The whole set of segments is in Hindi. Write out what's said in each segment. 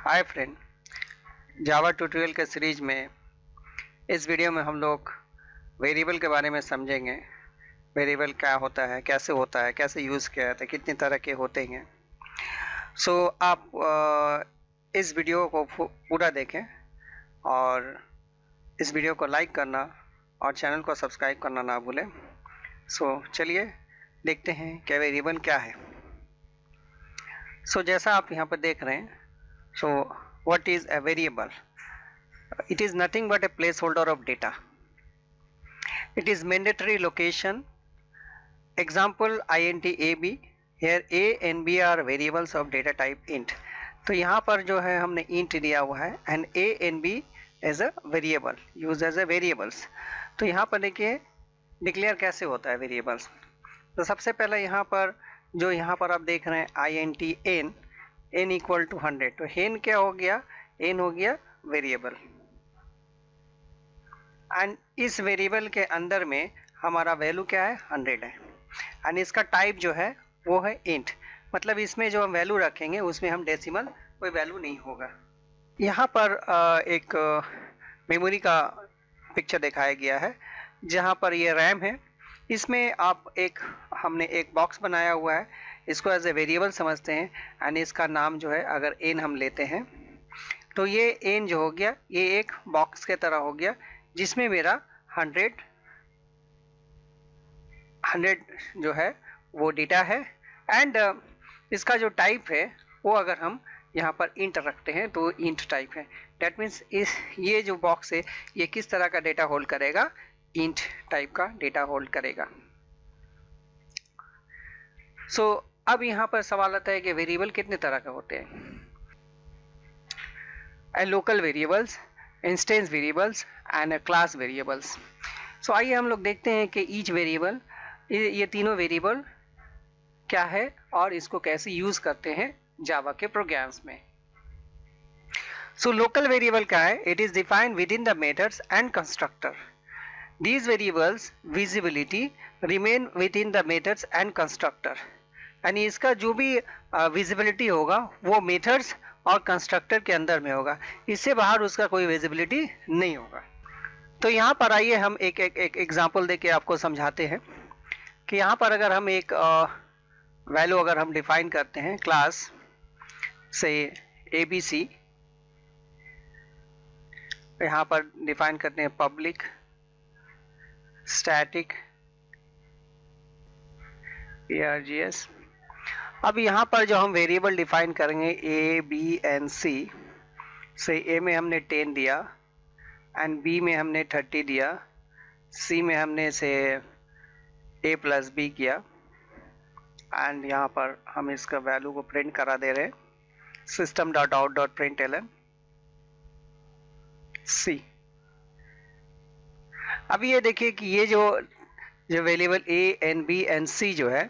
हाय फ्रेंड, जावा ट्यूटोरियल के सीरीज में इस वीडियो में हम लोग वेरिएबल के बारे में समझेंगे। वेरिएबल क्या होता है, कैसे यूज़ किया जाता है, कितने तरह के होते हैं। आप इस वीडियो को पूरा देखें और इस वीडियो को लाइक करना और चैनल को सब्सक्राइब करना ना भूलें। चलिए देखते हैं कि वेरिएबल क्या है। जैसा आप यहाँ पर देख रहे हैं, what is a variable? It is nothing but a placeholder of data. It is mandatory location. Example int ab. Here a and b are variables of data type int. तो यहाँ पर जो है हमने int दिया हुआ है and a and b as a variable, use as a variables. तो यहाँ पर देखिए डिक्लेयर कैसे होता है वेरिएबल्स। तो सबसे पहले यहाँ पर आप देख रहे हैं int n इक्वल टू 100। तो n क्या हो गया? n हो गया वेरिएबल। एंड इस वेरिएबल के अंदर में हमारा वैल्यू क्या है? 100 है। एंड इसका टाइप जो है वो है इंट, मतलब इसमें जो हम वैल्यू रखेंगे उसमें हम डेसिमल कोई वैल्यू नहीं होगा। यहाँ पर एक मेमोरी का पिक्चर दिखाया गया है जहाँ पर ये रैम है। इसमें हमने एक बॉक्स बनाया हुआ है, इसको एज ए वेरिएबल समझते हैं। एंड इसका नाम जो है अगर n हम लेते हैं तो ये n जो हो गया ये एक बॉक्स के तरह हो गया जिसमें मेरा 100 जो है वो डेटा है। एंड इसका जो टाइप है वो अगर हम यहाँ पर इंट रखते हैं तो इंट टाइप है। डेट मीन्स ये जो बॉक्स है ये किस तरह का डेटा होल्ड करेगा? इंट टाइप का डेटा होल्ड करेगा। अब यहाँ पर सवाल आता है कि वेरिएबल कितने तरह के होते हैं। Local variables, instance variables and class variables. आइए हम लोग देखते हैं कि ईच वेरिएबल, ये तीनों वेरिएबल क्या है और इसको कैसे यूज करते हैं जावा के प्रोग्राम्स में। लोकल वेरिएबल क्या है? It is defined with in the methods and constructor. These variables visibility remain within the methods and constructor. यानी इसका जो भी विजिबिलिटी होगा वो मेथड्स और कंस्ट्रक्टर के अंदर में होगा, इससे बाहर उसका कोई विजिबिलिटी नहीं होगा। तो यहाँ पर आइए हम एक एग्जांपल देके आपको समझाते हैं कि यहाँ पर अगर हम एक वैल्यू अगर हम डिफाइन करते हैं क्लास से ABC, यहाँ पर डिफाइन करते हैं पब्लिक स्टैटिक args। अब यहाँ पर जो हम वेरिएबल डिफाइन करेंगे a b and c, से a में हमने 10 दिया एंड b में हमने 30 दिया, c में हमने से a प्लस b किया एंड यहाँ पर हम इसका वैल्यू को प्रिंट करा दे रहे हैं system.out.println c। अब ये देखिए कि ये जो variable a and b and c जो है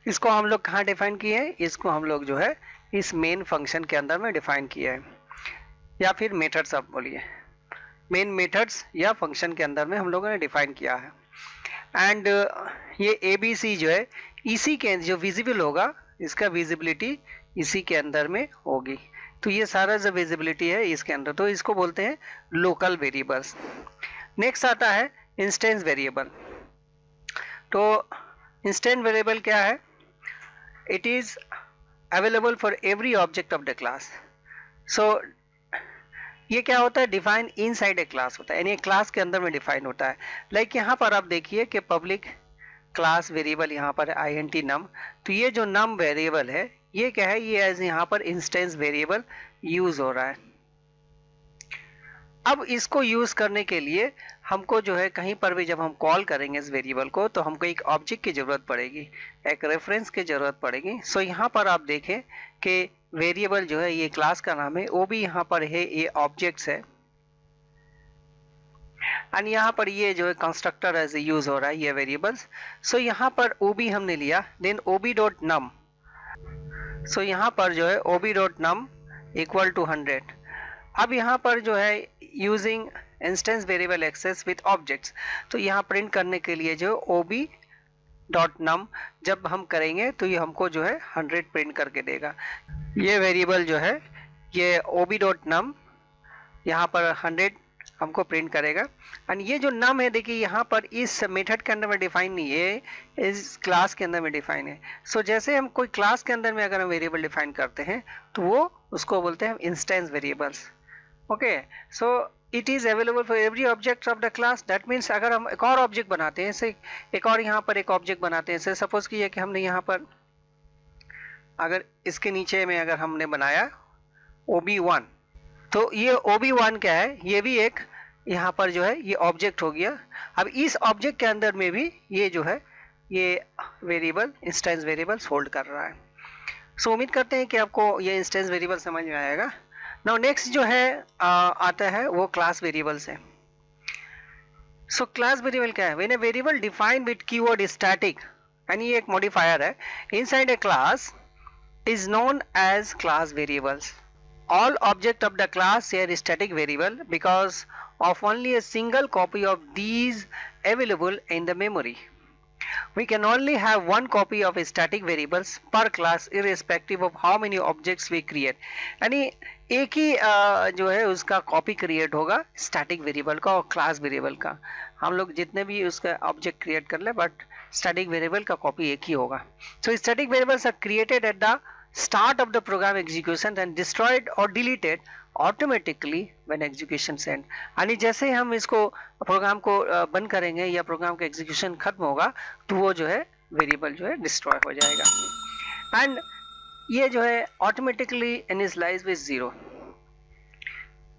इसको हम लोग कहाँ डिफाइन किए हैं? इसको हम लोग जो है इस मेन फंक्शन के अंदर में डिफाइन किया है, या फिर मेथड्स आप बोलिए, मेन मेथड्स या फंक्शन के अंदर में हम लोगों ने डिफाइन किया है। एंड ये ABC जो है इसी के जो विजिबल होगा इसका विजिबिलिटी इसी के अंदर में होगी। तो ये सारा जो विजिबिलिटी है इसके अंदर, तो इसको बोलते हैं लोकल वेरिएबल्स। नेक्स्ट आता है इंस्टेंस वेरिएबल। तो इंस्टेंस वेरिएबल क्या है? It is available for every object of the class. ये क्या होता है? डिफाइन इनसाइड ए क्लास होता है, यानी क्लास के अंदर में डिफाइन होता है। लाइक यहाँ पर आप देखिए कि पब्लिक क्लास वेरिएबल यहाँ पर int num। तो ये जो num वेरिएबल है ये क्या है? ये एज यहाँ पर इंस्टेंस वेरिएबल यूज हो रहा है। अब इसको यूज करने के लिए हमको जो है कहीं पर भी जब हम कॉल करेंगे इस वेरिएबल को तो हमको एक ऑब्जेक्ट की जरूरत पड़ेगी, एक रेफरेंस की जरूरत पड़ेगी। यहाँ पर आप देखें कि वेरिएबल जो है ये क्लास का नाम है, वो भी यहाँ पर है, ये ऑब्जेक्ट्स है। एंड यहाँ पर ये जो है कंस्ट्रक्टर एज यूज हो रहा है ये वेरिएबल्स। यहाँ पर OB हमने लिया, देन OB.num। यहाँ पर जो है OB.num इक्वल टू 100। अब यहाँ पर जो है using instance variable access with objects, तो यहाँ प्रिंट करने के लिए जो OB.num जब हम करेंगे तो ये हमको जो है 100 प्रिंट करके देगा। ये वेरिएबल जो है ये ob.num यहाँ पर 100 हमको प्रिंट करेगा। एंड ये जो num है देखिए यहाँ पर इस मेथड के अंदर में डिफाइन नहीं है, इस क्लास के अंदर में डिफाइन है। सो जैसे हम कोई क्लास के अंदर में अगर हम वेरिएबल डिफाइन करते हैं तो वो उसको बोलते हैं instance variables. Okay, so it is available for every object of the class. That means अगर हम एक और ऑब्जेक्ट बनाते हैं, से एक और यहाँ पर एक ऑब्जेक्ट बनाते हैं, से सपोज कीजिए कि हमने यहाँ पर अगर इसके नीचे में अगर हमने बनाया ob1, तो ये ob1 क्या है, ये भी एक यहाँ पर जो है ये ऑब्जेक्ट हो गया। अब इस ऑब्जेक्ट के अंदर में भी ये जो है ये वेरिएबल इंस्टेंस वेरिएबल्स होल्ड कर रहा है। सो उम्मीद करते हैं कि आपको ये इंस्टेंस वेरिएबल समझ में आएगा। नाउ नेक्स्ट जो है आता है वो क्लास वेरिएबल्स है। सो क्लास वेरिएबल क्या है, when a variable defined with keyword static, यानी ये एक मॉडिफायर है inside a class, is known as class variables. All objects of the class share static variable because of only a single copy of these available in the memory. We can only have one copy of static variables per class irrespective of how many objects we create. यानी एक ही जो है उसका कॉपी क्रिएट होगा स्टैटिक वेरिएबल का और क्लास वेरिएबल का। हम लोग जितने भी उसका ऑब्जेक्ट क्रिएट कर ले बट स्टैटिक वेरिएबल का कॉपी एक ही होगा। So static variables are created at the start of the program execution and destroyed or deleted automatically when execution end। यानी जैसे हम इसको प्रोग्राम को बंद करेंगे या प्रोग्राम का एग्जीक्यूशन खत्म होगा तो वो जो है वेरिएबल जो है डिस्ट्रॉय हो जाएगा। एंड ये जो है ऑटोमेटिकली इनिशियलाइज विद 0,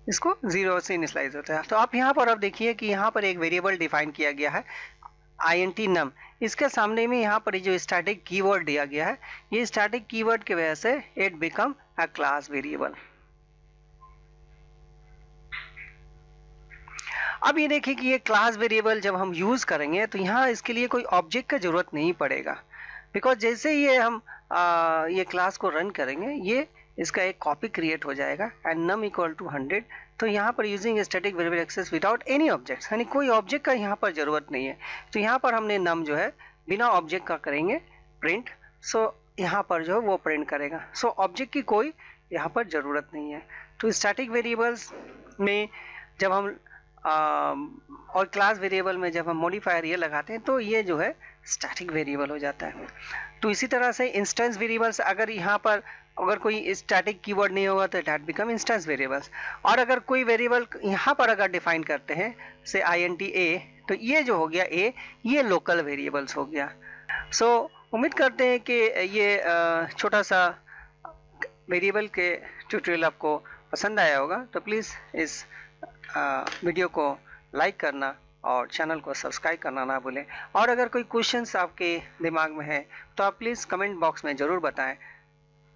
इसको 0 से इनिशियलाइज होता है। तो आप यहाँ पर अब देखिए कि यहाँ पर एक वेरिएबल डिफाइन किया गया है int num, इसके सामने में यहाँ पर जो स्टैटिक कीवर्ड दिया गया है, ये स्टैटिक कीवर्ड की वजह से it become a class variable. अब ये देखिए कि ये क्लास वेरिएबल जब हम यूज करेंगे तो यहाँ इसके लिए कोई ऑब्जेक्ट का जरूरत नहीं पड़ेगा, बिकॉज जैसे ये हम ये क्लास को रन करेंगे ये इसका एक कॉपी क्रिएट हो जाएगा एंड num इक्वल टू 100। तो यहाँ पर using static variable access without any objects, यानी कोई ऑब्जेक्ट का यहाँ पर जरूरत नहीं है। तो यहाँ पर हमने num जो है बिना ऑब्जेक्ट का करेंगे प्रिंट, सो यहाँ पर जो है वो प्रिंट करेगा। सो ऑब्जेक्ट की कोई यहाँ पर ज़रूरत नहीं है। तो स्टैटिक वेरिएबल्स में जब हम और क्लास वेरिएबल में जब हम मॉडिफायर ये लगाते हैं तो ये जो है स्टैटिक वेरिएबल हो जाता है। तो इसी तरह से इंस्टेंस वेरिएबल्स, अगर यहाँ पर अगर कोई स्टैटिक कीवर्ड नहीं होगा तो दैट बिकम इंस्टेंस वेरिएबल्स। और अगर कोई वेरिएबल यहाँ पर अगर डिफाइन करते हैं से int a, तो ये जो हो गया a, ये लोकल वेरिएबल्स हो गया। सो उम्मीद करते हैं कि ये छोटा सा वेरिएबल के ट्यूटोरियल आपको पसंद आया होगा। तो प्लीज़ इस वीडियो को लाइक करना और चैनल को सब्सक्राइब करना ना भूलें। और अगर कोई क्वेश्चंस आपके दिमाग में है तो आप प्लीज़ कमेंट बॉक्स में ज़रूर बताएं,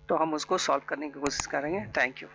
तो हम उसको सॉल्व करने की कोशिश करेंगे। Thank you.